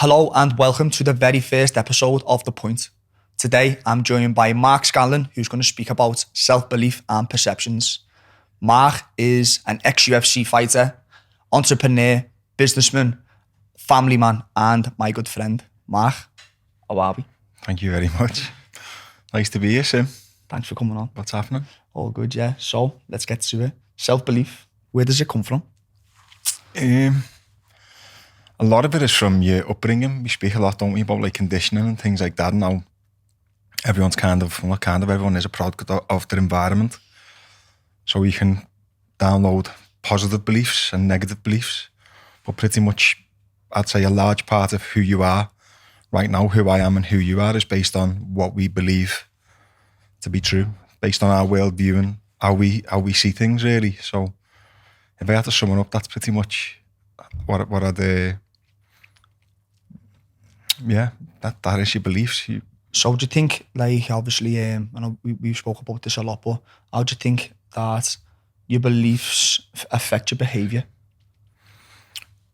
Hello and welcome to the very first episode of The Point. Today I'm joined by Mark Scanlon, who's going to speak about self-belief and perceptions. Mark is an ex-UFC fighter, entrepreneur, businessman, family man, and my good friend. Mark, how are we? Thank you very much. Nice to be here, Sim. Thanks for coming on. What's happening? All good, yeah. So let's get to it. Self-belief, where does it come from? A lot of it is from your upbringing. We speak a lot, don't we, about like conditioning and things like that. Now, everyone is a product of their environment. So you can download positive beliefs and negative beliefs. But pretty much, I'd say a large part of who you are right now, who I am and who you are, is based on what we believe to be true, based on our worldview and how we see things, really. So if I had to sum it up, that's pretty much what are the... Yeah, that is your beliefs. So do you think, like, obviously, I know we spoke about this a lot, but how do you think that your beliefs affect your behaviour?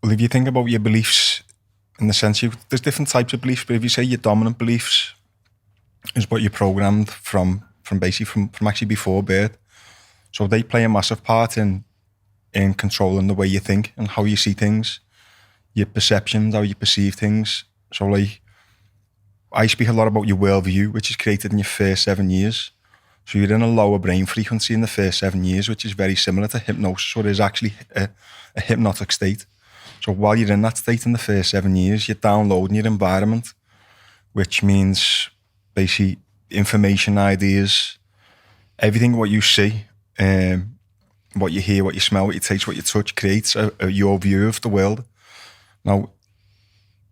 Well, if you think about your beliefs in the sense, there's different types of beliefs, but if you say your dominant beliefs is what you're programmed from actually before birth. So they play a massive part in controlling the way you think and how you see things, your perceptions, how you perceive things. So like, I speak a lot about your worldview, which is created in your first 7 years. So you're in a lower brain frequency in the first 7 years, which is very similar to hypnosis, or is actually a hypnotic state. So while you're in that state in the first 7 years, you're downloading your environment, which means basically information, ideas, everything what you see, what you hear, what you smell, what you taste, what you touch, creates your view of the world. Now,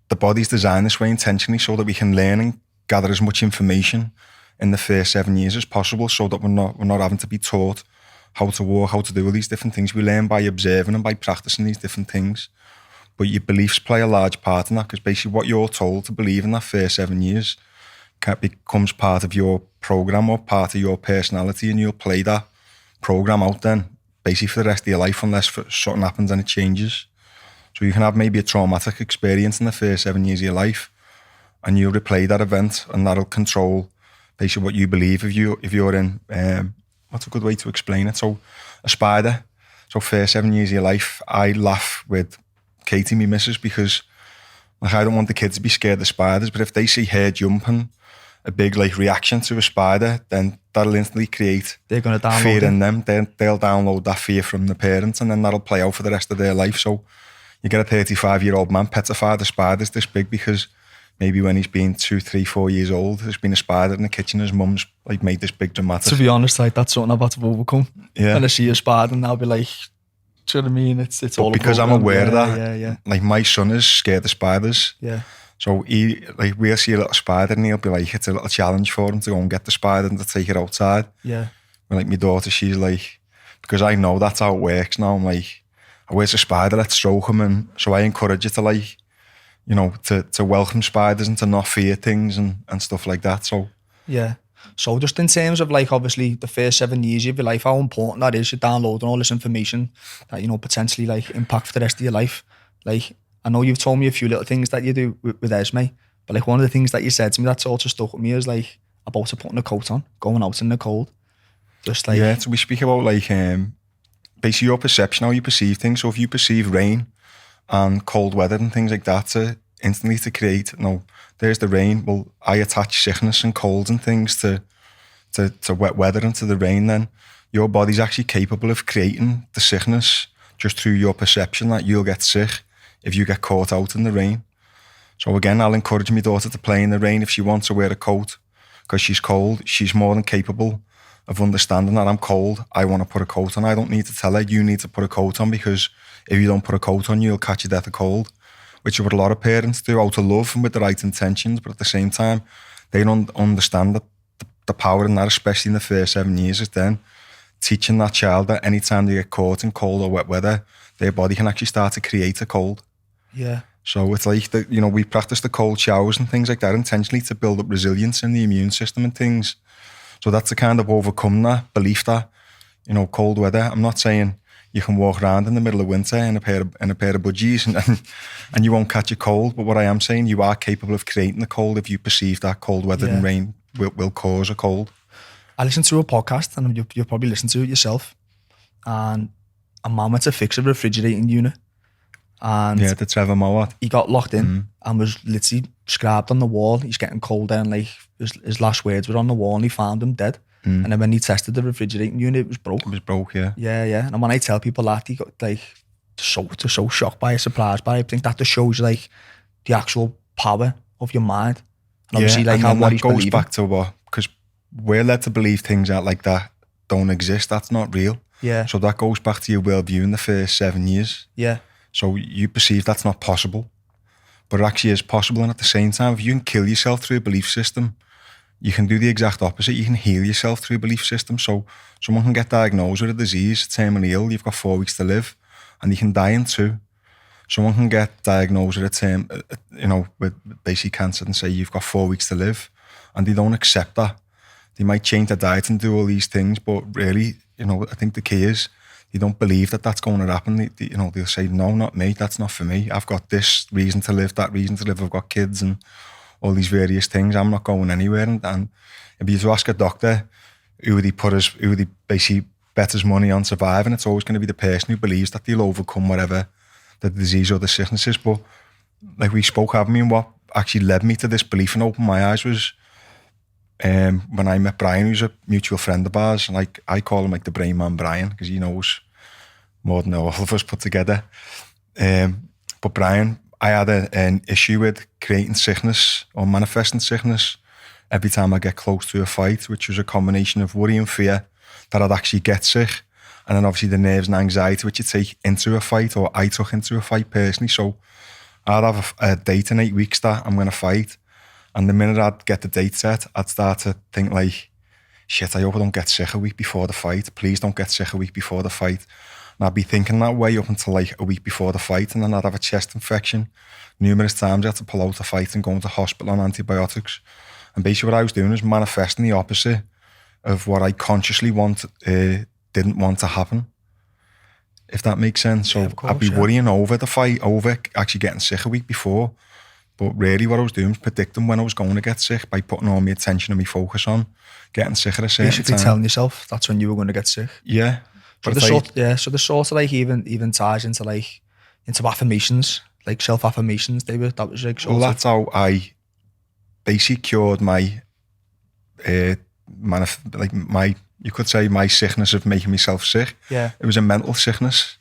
the body's designed this way intentionally so that we can learn and gather as much information in the first 7 years as possible, so that we're not having to be taught how to walk, how to do all these different things. We learn by observing and by practicing these different things. But your beliefs play a large part in that, because basically what you're told to believe in that first 7 years becomes part of your program or part of your personality, and you'll play that program out then basically for the rest of your life, unless something happens and it changes. So you can have maybe a traumatic experience in the first 7 years of your life, and you'll replay that event, and that'll control basically what you believe. If you're in, what's a good way to explain it? So a spider. So first 7 years of your life, I laugh with Katie, my missus, because like, I don't want the kids to be scared of spiders, but if they see her jumping, a big like reaction to a spider, then that'll instantly create They're going to download fear it. in them. They'll download that fear from the parents, and then that'll play out for the rest of their life. So you get a 35-year-old man petrified of spiders this big, because maybe when he's been 2, 3, 4 years old, there's been a spider in the kitchen. His mum's like made this big dramatic. To be honest, like, that's something I've had to overcome. Yeah. When I see a spider, and I'll be like, do you know what I mean? It's all because I'm aware of that. Yeah. Like, my son is scared of spiders. Yeah. So we'll see a little spider, and he'll be like, it's a little challenge for him to go and get the spider and to take it outside. Yeah. And like my daughter, she's like, because I know that's how it works now, I'm like, oh, where's a spider? Let's stroke him. And so I encourage you to like, you know, to welcome spiders and to not fear things and stuff like that. So yeah. So just in terms of like, obviously the first 7 years of your life, how important that is, you're downloading all this information that, you know, potentially like impact for the rest of your life. Like, I know you've told me a few little things that you do with Esme, but like one of the things that you said to me that sort of stuck with me is like about to putting a coat on, going out in the cold. Just like... Yeah, so we speak about like basically your perception, how you perceive things. So if you perceive rain and cold weather and things like that instantly to create, no, there's the rain. Well, I attach sickness and colds and things to wet weather and to the rain, then your body's actually capable of creating the sickness just through your perception that you'll get sick if you get caught out in the rain. So again, I'll encourage my daughter to play in the rain if she wants to wear a coat, because she's cold. She's more than capable of understanding that I'm cold. I want to put a coat on. I don't need to tell her, you need to put a coat on, because if you don't put a coat on, you'll catch your death of cold, which is what a lot of parents do out of love and with the right intentions. But at the same time, they don't understand that the power in that, especially in the first 7 years, is then teaching that child that anytime they get caught in cold or wet weather, their body can actually start to create a cold. Yeah. So it's like, you know, we practice the cold showers and things like that intentionally to build up resilience in the immune system and things. So that's to kind of overcome that belief that, you know, cold weather. I'm not saying you can walk around in the middle of winter in a pair of budgies and you won't catch a cold. But what I am saying, you are capable of creating the cold if you perceive that cold weather and rain will cause a cold. I listened to a podcast, and you'll probably listen to it yourself, and a man went to fix a refrigerating unit, and the Trevor Mowat. he got locked in and was literally scribed on the wall. He's getting colder, and like his last words were on the wall, and he found him dead. And then when he tested the refrigerating unit, it was broke. It was broke, yeah. Yeah. And when I tell people that, he got like they're so shocked by it, surprised by it. I think that just shows you like the actual power of your mind, and obviously like how what he's goes believing. back to what, because we're led to believe things out like that don't exist. That's not real. Yeah. So that goes back to your worldview in the first 7 years. Yeah. So you perceive that's not possible, but it actually is possible. And at the same time, if you can kill yourself through a belief system, you can do the exact opposite. You can heal yourself through a belief system. So someone can get diagnosed with a disease, terminally ill, you've got 4 weeks to live, and you can die in 2. Someone can get diagnosed with basic cancer and say you've got 4 weeks to live, and they don't accept that. They might change their diet and do all these things, but really, I think the key is they don't believe that that's going to happen. They'll say, no, not me. That's not for me. I've got this reason to live, that reason to live. I've got kids and all these various things. I'm not going anywhere. And if you to ask a doctor who would he basically bet his money on surviving, it's always going to be the person who believes that they'll overcome whatever the disease or the sickness is. But like we spoke, haven't we, and what actually led me to this belief and opened my eyes was when I met Brian, who's a mutual friend of ours, and I call him like the brain man Brian, because he knows more than all of us put together. But Brian, I had an issue with creating sickness or manifesting sickness every time I get close to a fight, which was a combination of worry and fear that I'd actually get sick, and then obviously the nerves and anxiety which you take into a fight, or I took into a fight personally. So I'd have a date in 8 weeks that I'm going to fight, and the minute I'd get the date set, I'd start to think like, shit, I hope I don't get sick a week before the fight. Please don't get sick a week before the fight. And I'd be thinking that way up until like a week before the fight, and then I'd have a chest infection. Numerous times I had to pull out the fight and go into hospital on antibiotics. And basically what I was doing was manifesting the opposite of what I consciously didn't want to happen, if that makes sense. So I'd be worrying over the fight, over actually getting sick a week before. But really what I was doing was predicting when I was going to get sick by putting all my attention and my focus on getting sick at a certain Basically time. telling yourself that's when you were going to get sick. Yeah. So the sort of like even ties into like into affirmations, like self-affirmations. That was like sort well, of, that's how I basically cured my you could say my sickness of making myself sick. Yeah. It was a mental sickness.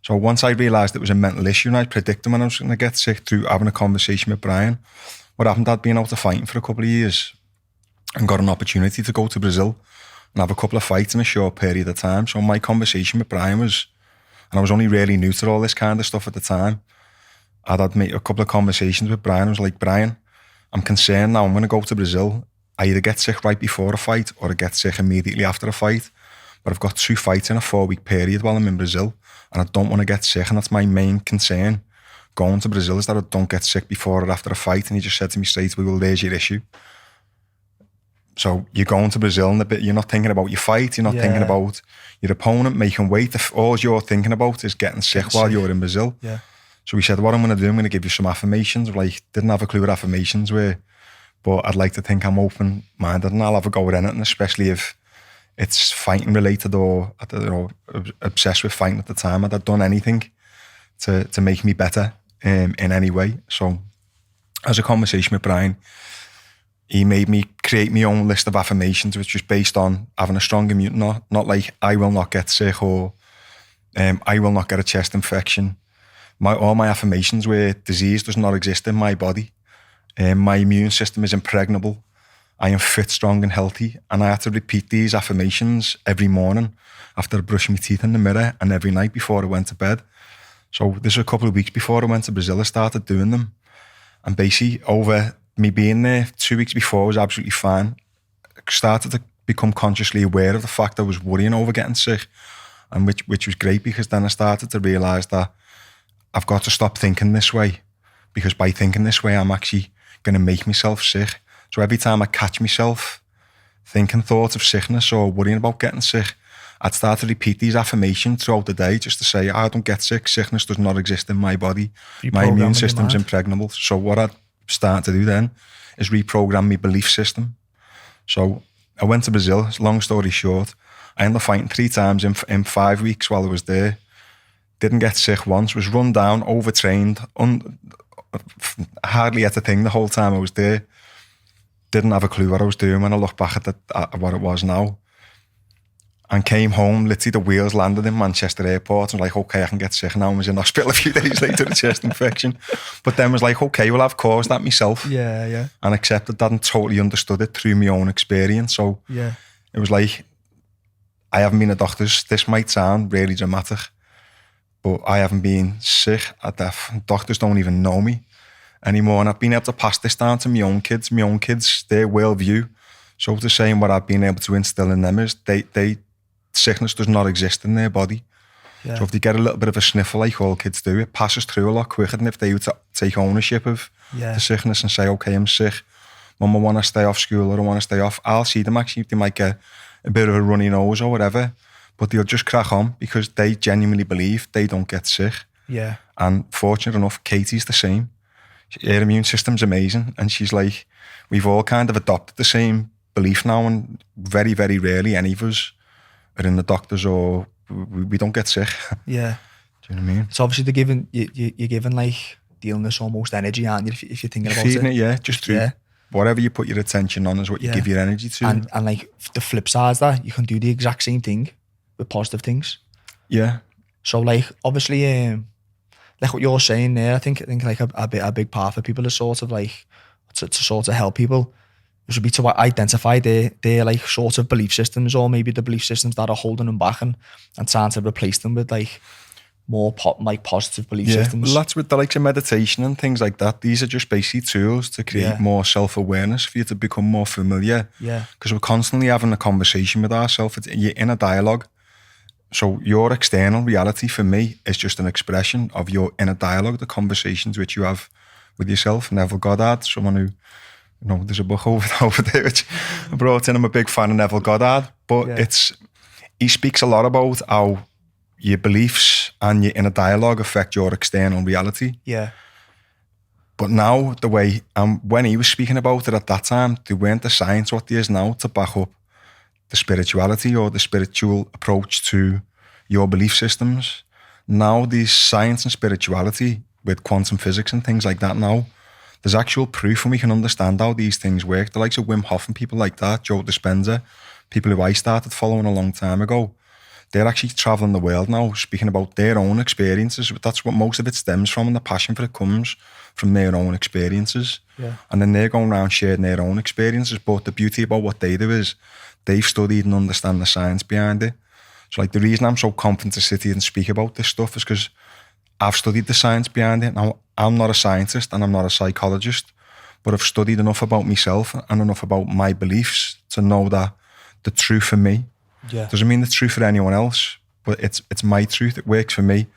So once I realised it was a mental issue and I predicted when I was going to get sick through having a conversation with Brian, what happened, I'd been out of fighting for a couple of years and got an opportunity to go to Brazil and have a couple of fights in a short period of time. So my conversation with Brian was, and I was only really new to all this kind of stuff at the time, I'd had a couple of conversations with Brian. I was like, Brian, I'm concerned now, I'm going to go to Brazil. I either get sick right before a fight or I get sick immediately after a fight. But I've got 2 fights in a 4-week period while I'm in Brazil, and I don't want to get sick, and that's my main concern going to Brazil, is that I don't get sick before or after a fight. And he just said to me straight away, well, there's your issue. So you're going to Brazil and you're not thinking about your fight, you're not thinking about your opponent making weight. All you're thinking about is getting sick while you're in Brazil. Yeah. So he said, what I'm going to do, I'm going to give you some affirmations. Like, didn't have a clue what affirmations were, but I'd like to think I'm open-minded and I'll have a go at anything, especially if it's fighting related or obsessed with fighting at the time. I'd done anything to make me better in any way. So as a conversation with Brian, he made me create my own list of affirmations, which was based on having a strong immune, not like I will not get sick or I will not get a chest infection. All my affirmations were disease does not exist in my body. My immune system is impregnable. I am fit, strong and healthy. And I had to repeat these affirmations every morning after brushing my teeth in the mirror and every night before I went to bed. So this was a couple of weeks before I went to Brazil, I started doing them. And basically over me being there 2 weeks before, I was absolutely fine. I started to become consciously aware of the fact I was worrying over getting sick, and which was great, because then I started to realise that I've got to stop thinking this way, because by thinking this way, I'm actually going to make myself sick. So every time I catch myself thinking thoughts of sickness or worrying about getting sick, I'd start to repeat these affirmations throughout the day just to say, I don't get sick. Sickness does not exist in my body. My immune system's impregnable. So what I'd start to do then is reprogram my belief system. So I went to Brazil, long story short. I ended up fighting 3 times in 5 weeks while I was there. Didn't get sick once, was run down, overtrained, hardly had a thing the whole time I was there. Didn't have a clue what I was doing when I look back at what it was now. And came home, literally the wheels landed in Manchester airport and was like, okay, I can get sick now. I was in hospital a few days later with a chest infection. But then was like, okay, well, I've caused that myself. Yeah. And accepted that and totally understood it through my own experience. So it was like, I haven't been a doctor. This might sound really dramatic, but I haven't been sick at death. Doctors don't even know me anymore. And I've been able to pass this down to my own kids, their worldview. So to say, what I've been able to instill in them is sickness does not exist in their body. Yeah. So if they get a little bit of a sniffle, like all kids do, it passes through a lot quicker than if they were to take ownership of the sickness and say, okay, I'm sick. Mum, I want to stay off school or I want to stay off. I'll see them actually. They might get a bit of a runny nose or whatever, but they'll just crack on because they genuinely believe they don't get sick. Yeah. And fortunate enough, Katie's the same. Her immune system's amazing. And she's like, we've all kind of adopted the same belief now, and very, very rarely any of us are in the doctors or we don't get sick. Yeah. Do you know what I mean? It's obviously you're giving like the illness almost energy, aren't you, if you're thinking about feeding it? Yeah, just through whatever you put your attention on is what you give your energy to. And like the flip side is that you can do the exact same thing with positive things. Yeah. So like obviously like what you're saying there, I think like a big part for people is sort of like to sort of help people should be to identify their like sort of belief systems, or maybe the belief systems that are holding them back, and trying to replace them with like more positive belief systems. Well, that's with the likes of meditation and things like that. These are just basic tools to create more self-awareness for you to become more familiar. Yeah. Because we're constantly having a conversation with ourselves. You're in a dialogue. So your external reality for me is just an expression of your inner dialogue, the conversations which you have with yourself. Neville Goddard, someone who, you know, there's a book over there which I brought in. I'm a big fan of Neville Goddard, but he speaks a lot about how your beliefs and your inner dialogue affect your external reality. Yeah. But now the way, when he was speaking about it at that time, there weren't the science what there is now to back up the spirituality or the spiritual approach to your belief systems. Now there's science and spirituality with quantum physics and things like that now. There's actual proof and we can understand how these things work. The likes of Wim Hof and people like that, Joe Dispenza, people who I started following a long time ago, they're actually traveling the world now, speaking about their own experiences. That's what most of it stems from, and the passion for it comes from their own experiences. Yeah. And then they're going around sharing their own experiences. But the beauty about what they do is they've studied and understand the science behind it. So like the reason I'm so confident to sit here and speak about this stuff is because I've studied the science behind it. Now, I'm not a scientist and I'm not a psychologist, but I've studied enough about myself and enough about my beliefs to know that the truth for me doesn't mean the truth for anyone else, but it's my truth. It works for me.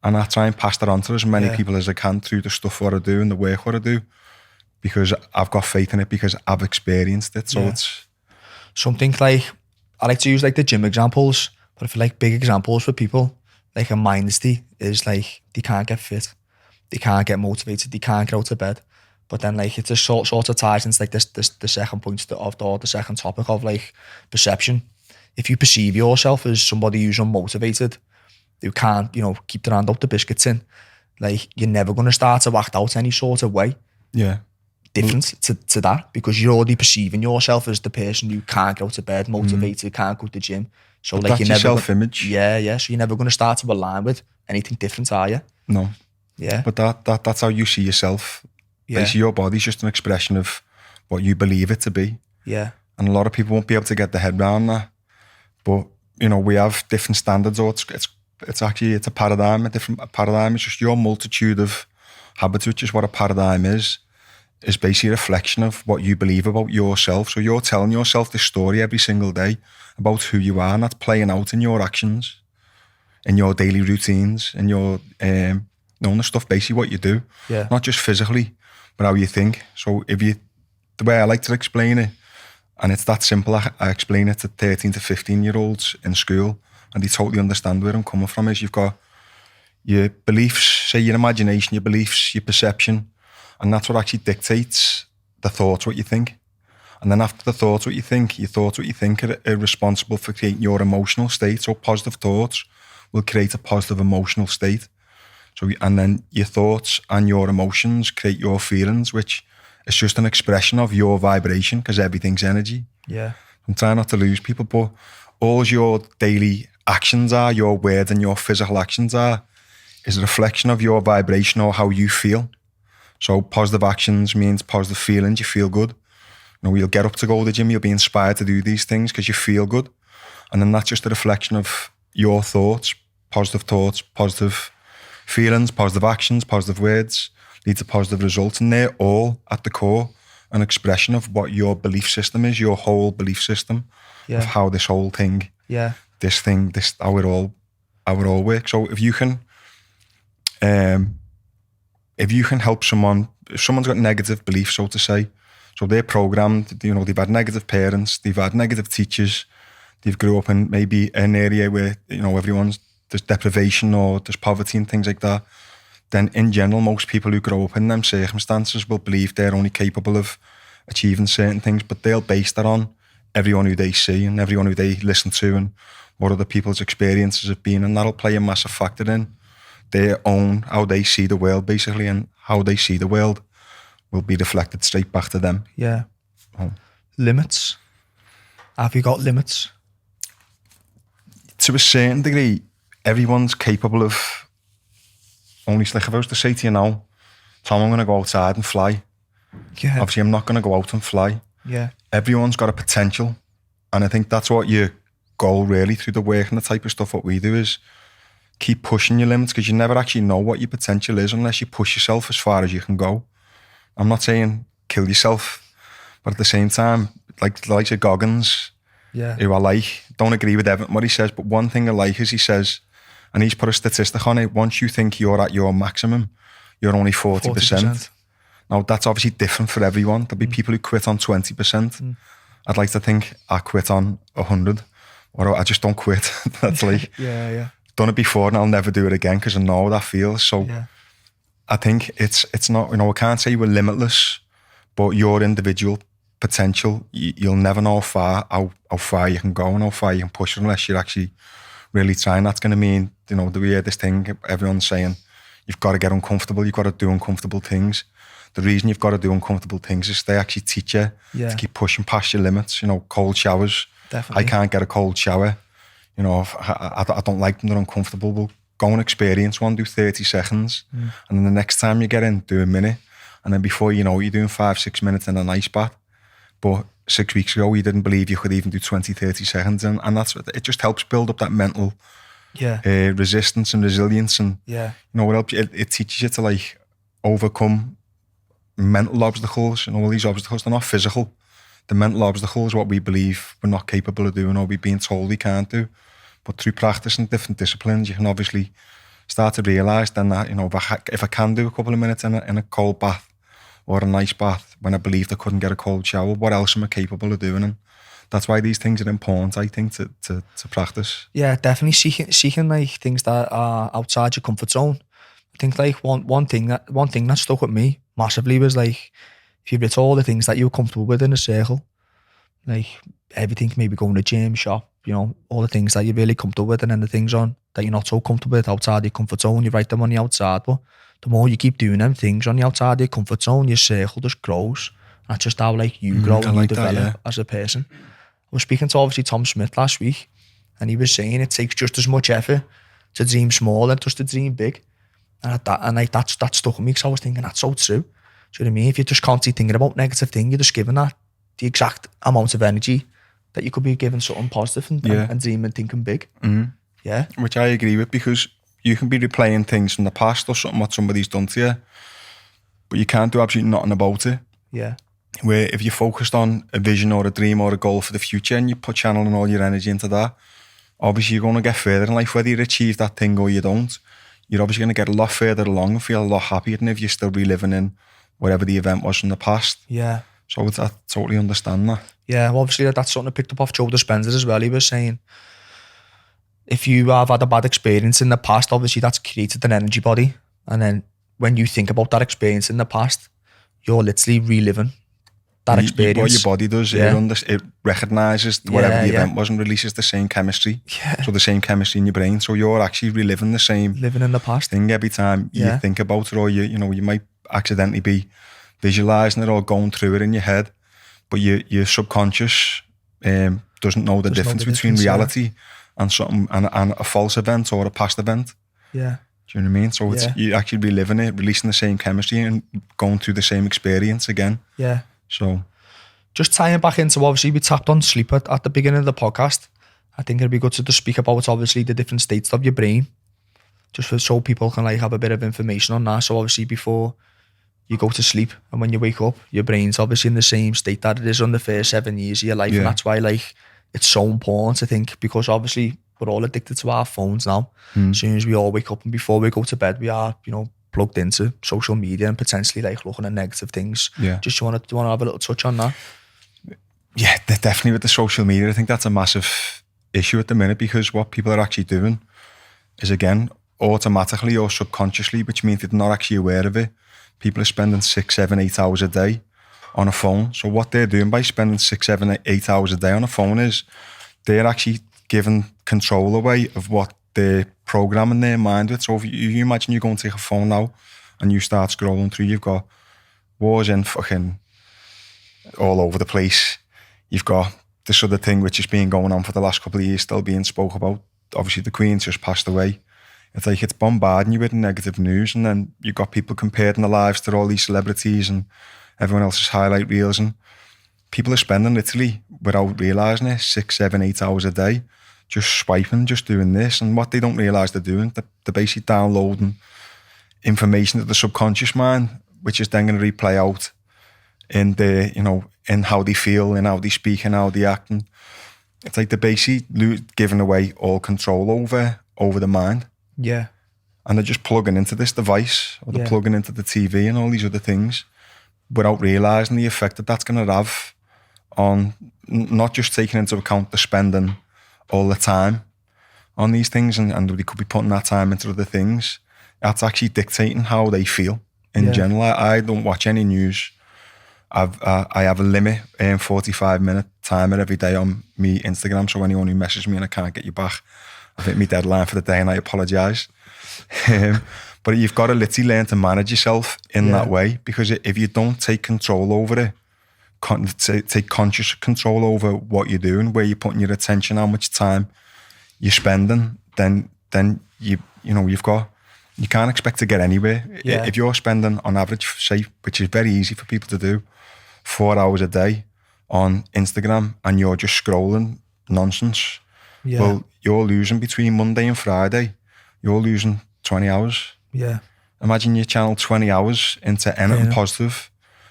And I try and pass that on to as many people as I can through the stuff what I do and the work what I do, because I've got faith in it, because I've experienced it. So it's something like, I like to use like the gym examples, but I feel like big examples for people, like a mindset is like, they can't get fit, they can't get motivated, they can't get out of bed. But then like it just sort of ties into like the second point of the second topic of like perception. If you perceive yourself as somebody who's unmotivated, who can't, you know, keep their hand out the biscuit tin, like you're never going to start to act out any sort of way. Yeah. Different to that, because you're already perceiving yourself as the person who can't go to bed, motivated, can't go to the gym. So but like that's you're your never self-image. So you're never going to start to align with anything different, are you? No. Yeah. But that's how you see yourself. Yeah. Basically, your body's just an expression of what you believe it to be. Yeah. And a lot of people won't be able to get their head around that. But, you know, we have different standards, or it's actually a paradigm, a different paradigm. It's just your multitude of habits, which is what a paradigm is basically a reflection of what you believe about yourself. So you're telling yourself this story every single day about who you are, and that's playing out in your actions, in your daily routines, in your, the stuff, basically what you do. Yeah. Not just physically, but how you think. So the way I like to explain it, And it's that simple. I explain it to 13 to 15-year-olds in school, and they totally understand where I'm coming from. Is you've got your beliefs, say your imagination, your beliefs, your perception, and that's what actually dictates the thoughts, what you think. And then after the thoughts, what you think, your thoughts, what you think are responsible for creating your emotional state. So positive thoughts will create a positive emotional state. So, and then your thoughts and your emotions create your feelings, which is just an expression of your vibration, because everything's energy. Yeah. I'm trying not to lose people, but all your daily actions are, your words and your physical actions are, is a reflection of your vibration or how you feel. So positive actions means positive feelings, you feel good. You know, you'll get up to go to the gym, you'll be inspired to do these things because you feel good. And then that's just a reflection of your thoughts, positive feelings, positive actions, positive words, lead to positive results. And they're all at the core an expression of what your belief system is, your whole belief system of how this whole thing, this how it all works. So if you can help someone, if someone's got negative beliefs, so to say, so they're programmed, you know, they've had negative parents, they've had negative teachers, they've grew up in maybe an area where, you know, there's deprivation or there's poverty and things like that, then in general, most people who grow up in them circumstances will believe they're only capable of achieving certain things, but they'll base that on everyone who they see and everyone who they listen to and what other people's experiences have been, and that'll play a massive factor in their own, how they see the world basically, and how they see the world will be reflected straight back to them. Yeah. Limits. Have you got limits? To a certain degree, everyone's capable of only, like if I was to say to you now, Tom, I'm going to go outside and fly. Yeah. Obviously, I'm not going to go out and fly. Yeah. Everyone's got a potential. And I think that's what your goal really through the work and the type of stuff what we do is keep pushing your limits, because you never actually know what your potential is unless you push yourself as far as you can go. I'm not saying kill yourself, but at the same time, like the likes of Goggins, who I like, don't agree with everything what he says, but one thing I like is he says, and he's put a statistic on it, once you think you're at your maximum, you're only 40%. Now, that's obviously different for everyone. There'll be people who quit on 20%. I'd like to think I quit on 100, or I just don't quit. That's like, done it before and I'll never do it again because I know how that feels. So I think it's not, you know, I can't say we're limitless, but your individual potential, you'll never know how far you can go and how far you can push it unless you're actually really trying. That's going to mean, you know, we hear this thing, everyone's saying, you've got to get uncomfortable, you've got to do uncomfortable things. The reason you've got to do uncomfortable things is they actually teach you to keep pushing past your limits. You know, cold showers. Definitely. I can't get a cold shower. You know, I don't like them, they're uncomfortable. Well, go and experience one, do 30 seconds. And then the next time you get in, do a minute. And then before you know, you're doing 5-6 minutes in an ice bath. But 6 weeks ago, you didn't believe you could even do 20-30 seconds. And that's what, it just helps build up that mental resistance and resilience. And, you know, what helps you, it teaches you to like overcome mental obstacles. You know, all these obstacles, they're not physical. The mental obstacle is what we believe we're not capable of doing or we've been told we can't do. But through practice and different disciplines, you can obviously start to realise then that, you know, if I can do a couple of minutes in a cold bath or an ice bath when I believed I couldn't get a cold shower, what else am I capable of doing? And that's why these things are important, I think, to practice. Yeah, definitely seeking like things that are outside your comfort zone. I think like one thing that stuck with me massively was like, if you wrote all the things that you were comfortable with in a circle, like everything, maybe going to the gym, shop, you know, all the things that you're really comfortable with, and then the things on that you're not so comfortable with outside your comfort zone, you write them on the outside. But the more you keep doing them things on the outside of your comfort zone, your circle just grows. That's just how like you grow and you develop as a person. I was speaking to obviously Tom Smith last week, and he was saying it takes just as much effort to dream small as just to dream big. And that stuck with me because I was thinking that's so true. Do you know what I mean? If you're just constantly thinking about negative things, you're just giving that the exact amount of energy that you could be giving something positive and dreaming and thinking big. Yeah. Which I agree with, because you can be replaying things from the past or something what somebody's done to you, but you can't do absolutely nothing about it. Yeah. Where if you're focused on a vision or a dream or a goal for the future and you put channeling all your energy into that, obviously you're going to get further in life, whether you achieve that thing or you don't. You're obviously going to get a lot further along and feel a lot happier than if you're still reliving in whatever the event was from the past. Yeah. So I totally understand that. Yeah, well, obviously that's something I picked up off Joe Dispenza as well. He was saying, if you have had a bad experience in the past, obviously that's created an energy body. And then when you think about that experience in the past, you're literally reliving that experience. What your body does, it recognises whatever the event was and releases the same chemistry. Yeah. So the same chemistry in your brain. So you're actually reliving the same living in the past thing every time you think about it, or you might accidentally be visualising it or going through it in your head. But your subconscious doesn't know the difference between reality and something and a false event or a past event. Yeah. Do you know what I mean? So it's you're actually reliving it, releasing the same chemistry and going through the same experience again. Yeah. So just tying back into, obviously we tapped on sleep at the beginning of the podcast. I think it'd be good to just speak about obviously the different states of your brain, just so people can like have a bit of information on that. So obviously before you go to sleep and when you wake up, your brain's obviously in the same state that it is on the first 7 years of your life. And that's why like it's so important, I think, because obviously we're all addicted to our phones now. As soon as we all wake up and before we go to bed, we are, plugged into social media and potentially like looking at negative things. Yeah. Just do you want to have a little touch on that? Yeah, definitely with the social media. I think that's a massive issue at the minute, because what people are actually doing is, again, automatically or subconsciously, which means they're not actually aware of it. People are spending 6, 7, 8 hours a day on a phone. So what they're doing by spending 6, 7, 8 hours a day on a phone is they're actually giving control away of what they're programming their mind with. So if you imagine you go and take a phone now and you start scrolling through, you've got wars in fucking all over the place. You've got this other thing which has been going on for the last couple of years, still being spoke about. Obviously the Queen's just passed away. It's like it's bombarding you with negative news, and then you've got people comparing their lives to all these celebrities and everyone else's highlight reels, and people are spending literally, without realising it, 6, 7, 8 hours a day just swiping, just doing this. And what they don't realise they're doing, they're basically downloading information to the subconscious mind, which is then going to replay out in the, in how they feel, in how they speak, and how they act. And it's like they're basically giving away all control over the mind. Yeah. And they're just plugging into this device, or they're plugging into the TV and all these other things, without realising the effect that that's going to have on, not just taking into account the spending all the time on these things, and they could be putting that time into other things. That's actually dictating how they feel in general. I don't watch any news. I have a limit, 45-minute timer every day on me Instagram, so anyone who messages me and I can't get you back, I've hit my deadline for the day and I apologise. But you've got to literally learn to manage yourself in that way, because if you don't take control over it, take conscious control over what you're doing, where you're putting your attention, how much time you're spending, then you can't expect to get anywhere. If you're spending on average, say, which is very easy for people to do, 4 hours a day on Instagram, and you're just scrolling nonsense, well, you're losing between Monday and Friday, you're losing 20 hours. Yeah. Imagine you channel 20 hours into anything positive.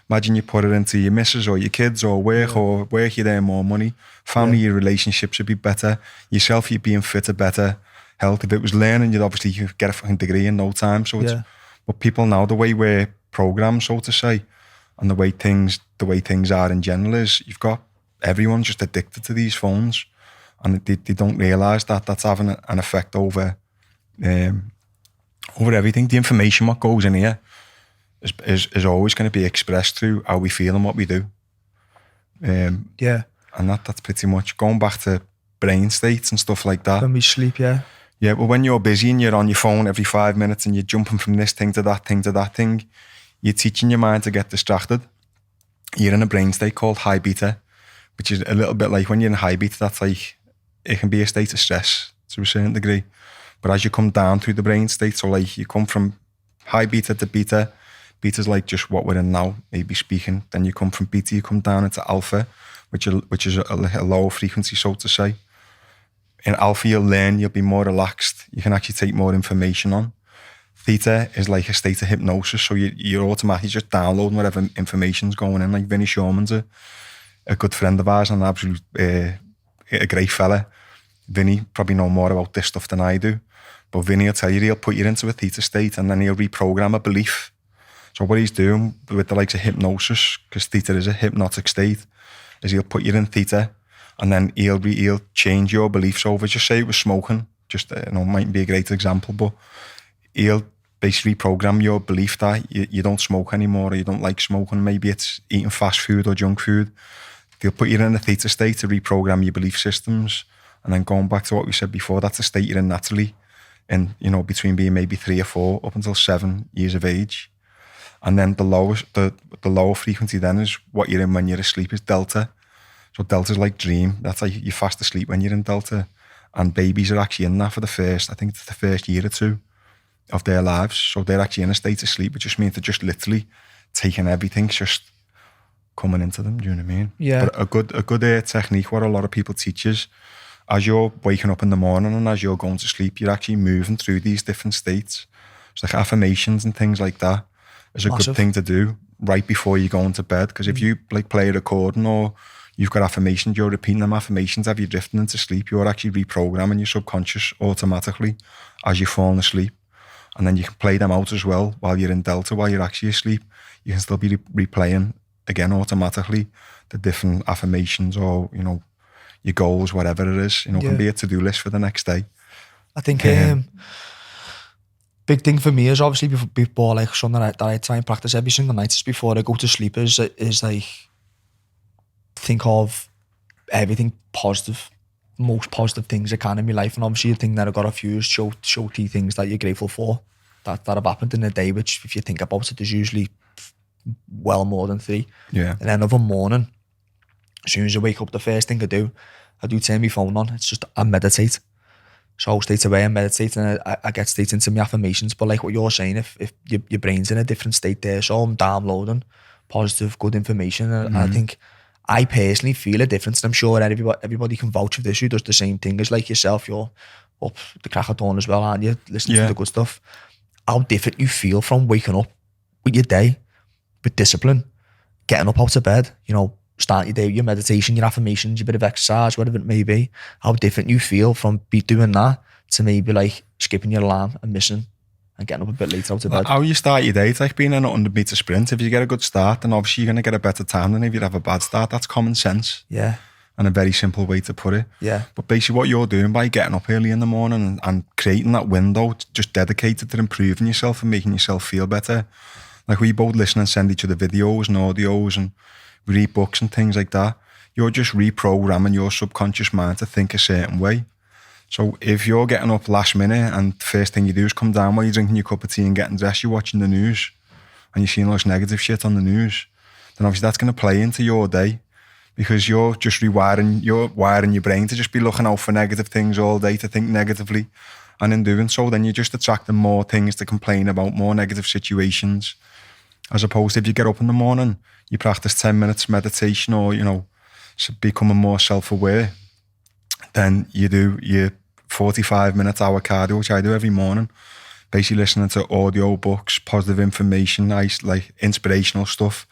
Imagine you put it into your missus or your kids or work, you'd earn more money. Family, your relationships would be better. Yourself, you'd be in fitter, better health. If it was learning, you'd obviously get a fucking degree in no time. So it's, but people now, the way we're programmed, so to say, and the way things are in general is, you've got everyone just addicted to these phones, and they don't realise that that's having an effect over everything. The information what goes in here is always going to be expressed through how we feel and what we do. And that's pretty much going back to brain states and stuff like that. When we sleep, yeah, well, when you're busy and you're on your phone every 5 minutes and you're jumping from this thing to that thing to that thing, you're teaching your mind to get distracted. You're in a brain state called high beta, which is a little bit like when you're in high beta, that's like, it can be a state of stress to a certain degree. But as you come down through the brain state, so like you come from high beta to beta, beta's like just what we're in now, maybe speaking. Then you come from beta, you come down into alpha, which is a lower frequency, so to say. In alpha, you'll learn, you'll be more relaxed. You can actually take more information on. Theta is like a state of hypnosis, so you're automatically just downloading whatever information's going in. Like Vinnie Shawman's a good friend of ours and an absolute a great fella. Vinnie probably know more about this stuff than I do, but Vinnie will tell you, he'll put you into a theta state and then he'll reprogram a belief. So what he's doing with the likes of hypnosis, because theta is a hypnotic state, is he'll put you in theta, and then he'll change your beliefs over. Just say it was smoking, just mightn't be a great example, but he'll basically program your belief that you don't smoke anymore, or you don't like smoking. Maybe it's eating fast food or junk food. They'll put you in a theta state to reprogram your belief systems. And then going back to what we said before, that's a state you're in naturally, in between being maybe 3 or 4 up until 7 years of age. And then the lower frequency then is what you're in when you're asleep, is delta. So delta's like dream. That's like you're fast asleep when you're in delta. And babies are actually in that for the first year or 2 of their lives. So they're actually in a state of sleep, which just means they're just literally taking everything, just coming into them. Do you know what I mean? Yeah. But a good technique, what a lot of people teach is, as you're waking up in the morning and as you're going to sleep, you're actually moving through these different states. It's like affirmations and things like that is a good thing to do right before you go into bed. Because if you like play a recording or you've got affirmations, you're repeating them affirmations as you're drifting into sleep, you're actually reprogramming your subconscious automatically as you're falling asleep. And then you can play them out as well while you're in delta, while you're actually asleep. You can still be replaying again automatically the different affirmations or, your goals, whatever it is, can be a to-do list for the next day. I think big thing for me is obviously before like something that I try and practice every single night is before I go to sleep is like think of everything positive, most positive things I can in my life. And obviously the thing that I got off you is show 3 things that you're grateful for that have happened in a day, which if you think about it, there's usually well more than 3. Yeah. And then every morning, as soon as I wake up, the first thing I do turn my phone on. It's just, I meditate. So I'll straight away and meditate, and I get straight into my affirmations. But like what you're saying, if your brain's in a different state there, so I'm downloading positive, good information. And I think I personally feel a difference. And I'm sure everybody can vouch for this who does the same thing as like yourself. You're up the crack of dawn as well, aren't you? Listening to the good stuff. How different you feel from waking up with your day, with discipline, getting up out of bed, start your day with your meditation, your affirmations, your bit of exercise, whatever it may be. How different you feel from doing that to maybe like skipping your alarm and missing and getting up a bit later out of bed. How you start your day, it's like being in an 100-meter sprint. If you get a good start, then obviously you're going to get a better time than if you have a bad start. That's common sense. Yeah. And a very simple way to put it. Yeah. But basically what you're doing by getting up early in the morning and creating that window just dedicated to improving yourself and making yourself feel better. Like we both listen and send each other videos and audios and read books and things like that. You're just reprogramming your subconscious mind to think a certain way. So if you're getting up last minute and the first thing you do is come down while you're drinking your cup of tea and getting dressed, you're watching the news and you're seeing all this negative shit on the news, then obviously that's going to play into your day because you're just wiring your brain to just be looking out for negative things all day, to think negatively. And in doing so, then you're just attracting more things to complain about, more negative situations. As opposed to if you get up in the morning, you practice 10 minutes meditation or, becoming more self-aware, then you do your 45-minute hour cardio, which I do every morning, basically listening to audio books, positive information, nice, like inspirational stuff,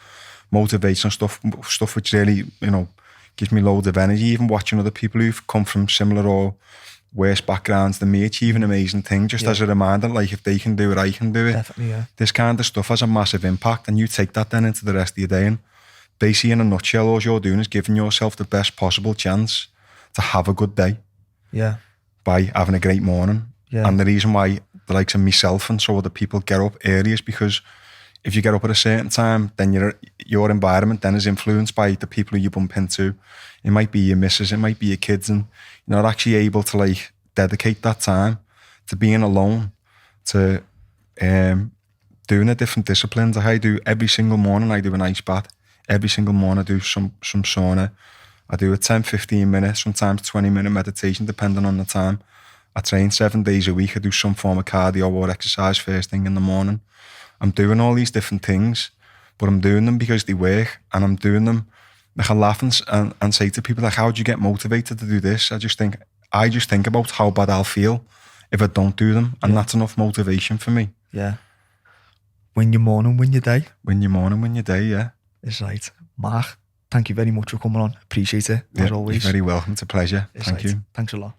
motivational stuff which really, gives me loads of energy. Even watching other people who've come from similar or worse backgrounds than me achieving amazing things, just as a reminder, like if they can do it, I can do it. Definitely, yeah. This kind of stuff has a massive impact, and you take that then into the rest of your day. And basically, in a nutshell, all you're doing is giving yourself the best possible chance to have a good day. Yeah. By having a great morning. Yeah. And the reason why the likes of myself and so other people get up early is because if you get up at a certain time, then your environment then is influenced by the people who you bump into. It might be your missus, it might be your kids, and you're not actually able to like dedicate that time to being alone, to doing the different disciplines. Like I do every single morning, I do an ice bath. Every single morning I do some sauna. I do a 10-15 minutes, sometimes 20-minute meditation, depending on the time. I train 7 days a week. I do some form of cardio or exercise first thing in the morning. I'm doing all these different things, but I'm doing them because they work, and I'm doing them. Like I laugh and say to people, like, how do you get motivated to do this? I just think about how bad I'll feel if I don't do them, and that's enough motivation for me. Yeah. Win your morning, win your day. Win your morning, win your day, yeah. It's right. Mark, thank you very much for coming on. Appreciate it, as always. You're very welcome. It's a pleasure. Thank you. Thanks a lot.